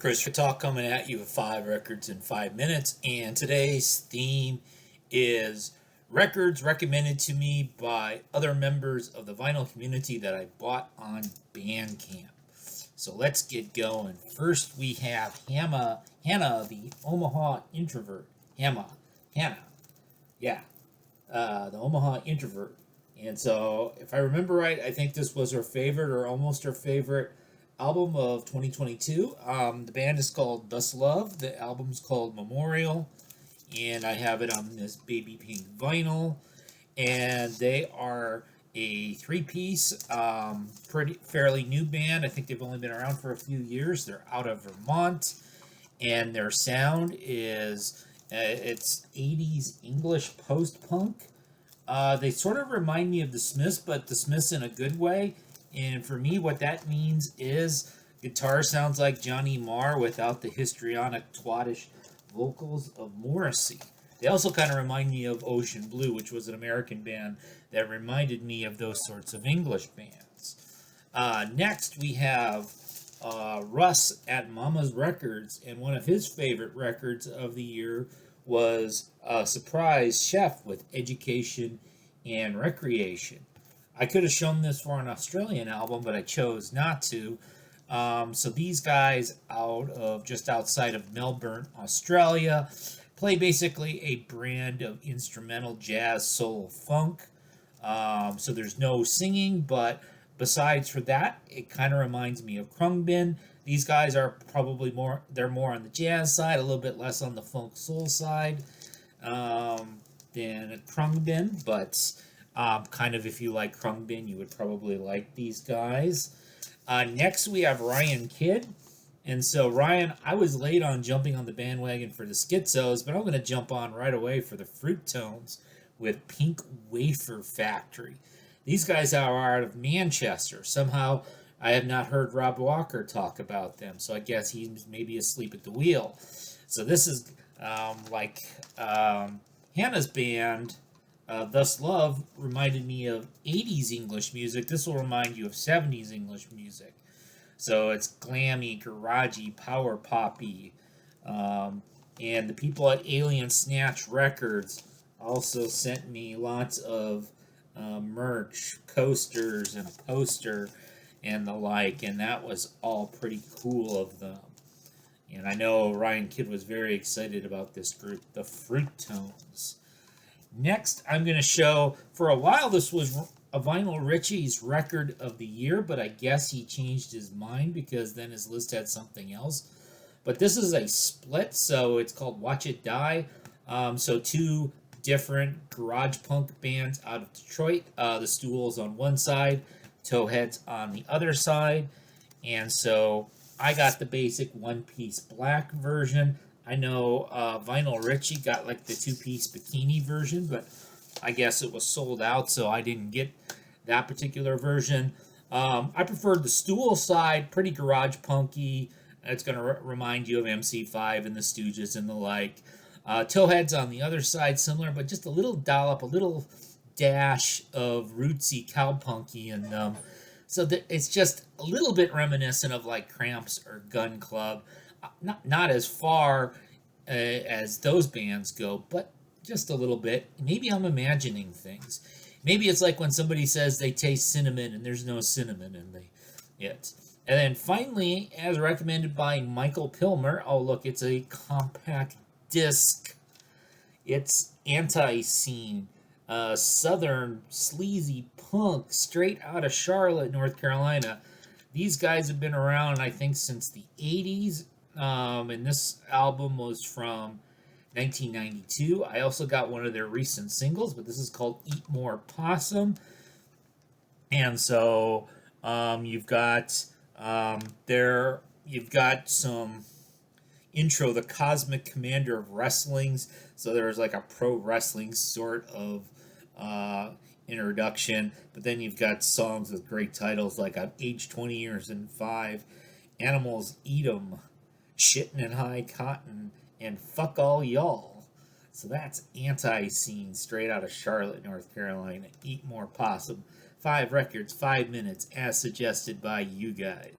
Rekkid Talk coming at you with 5 records in 5 minutes, and today's theme is records recommended to me by other members of the vinyl community that I bought on Bandcamp. So let's get going. First, we have Hannah, the Omaha introvert. Hannah, yeah, the Omaha introvert. And so, if I remember right, I think this was her favorite or almost her favorite album of 2022. The band is called Thus Love. The album's called Memorial, and I have it on this baby pink vinyl. And they are a three-piece, pretty fairly new band. I think they've only been around for a few years. They're out of Vermont, and their sound is it's 80s English post-punk. They sort of remind me of the Smiths, but the Smiths in a good way. And for me, what that means is guitar sounds like Johnny Marr without the histrionic, twattish vocals of Morrissey. They also kind of remind me of Ocean Blue, which was an American band that reminded me of those sorts of English bands. Next, we have Russ at Mama's Records, and one of his favorite records of the year was Surprise Chef with Education and Recreation. I could have shown this for an Australian album, but I chose not to. So these guys out of just outside of Melbourne, Australia, play basically a brand of instrumental jazz, soul, funk. So there's no singing, but besides for that, it kind of reminds me of Khruangbin. These guys are probably they're more on the jazz side, a little bit less on the funk soul side than Khruangbin, but kind of if you like Khruangbin, you would probably like these guys. Next, we have Ryan Kidd. And so, Ryan, I was late on jumping on the bandwagon for the Schizos, but I'm going to jump on right away for the Fruit Tones with Pink Wafer Factory. These guys are out of Manchester. Somehow, I have not heard Rob Walker talk about them, so I guess he's maybe asleep at the wheel. So this is Hannah's band, Thus Love, reminded me of 80s English music. This will remind you of 70s English music. So it's glammy, garagey, power poppy. And the people at Alien Snatch Records also sent me lots of merch, coasters, and a poster and the like, and that was all pretty cool of them. And I know Ryan Kidd was very excited about this group, the Fruit Tones. Next, I'm going to show, for a while this was a Vinyl Richie's record of the year, but I guess he changed his mind because then his list had something else. But this is a split, so it's called Watch It Die. So two different garage punk bands out of Detroit. The Stools on one side, Towheads on the other side. And so I got the basic one-piece black version. I know Vinyl Richie got like the two-piece bikini version, but I guess it was sold out, so I didn't get that particular version. I preferred the Stool side, pretty garage punky. It's going to remind you of MC5 and the Stooges and the like. Towheads on the other side, similar, but just a little dollop, a little dash of rootsy cowpunky in them. So that it's just a little bit reminiscent of like Cramps or Gun Club. Not as far as those bands go, but just a little bit. Maybe I'm imagining things. Maybe it's like when somebody says they taste cinnamon and there's no cinnamon in it. And then finally, as recommended by Michael Pilmer, oh look, it's a compact disc. It's Anti-Scene, southern sleazy punk straight out of Charlotte, North Carolina. These guys have been around, I think, since the 80s. And this album was from 1992. I also got one of their recent singles, but this is called Eat More Possum. And so you've got some intro, the Cosmic Commander of Wrestlings. So there's like a pro wrestling sort of introduction, but then you've got songs with great titles like I've aged 20 years in 5, Animals Eat 'em, Shittin' in High Cotton, and Fuck All Y'all. So that's Anti-Scene, straight out of Charlotte, North Carolina. Eat More Possum. 5 records, 5 minutes, as suggested by you guys.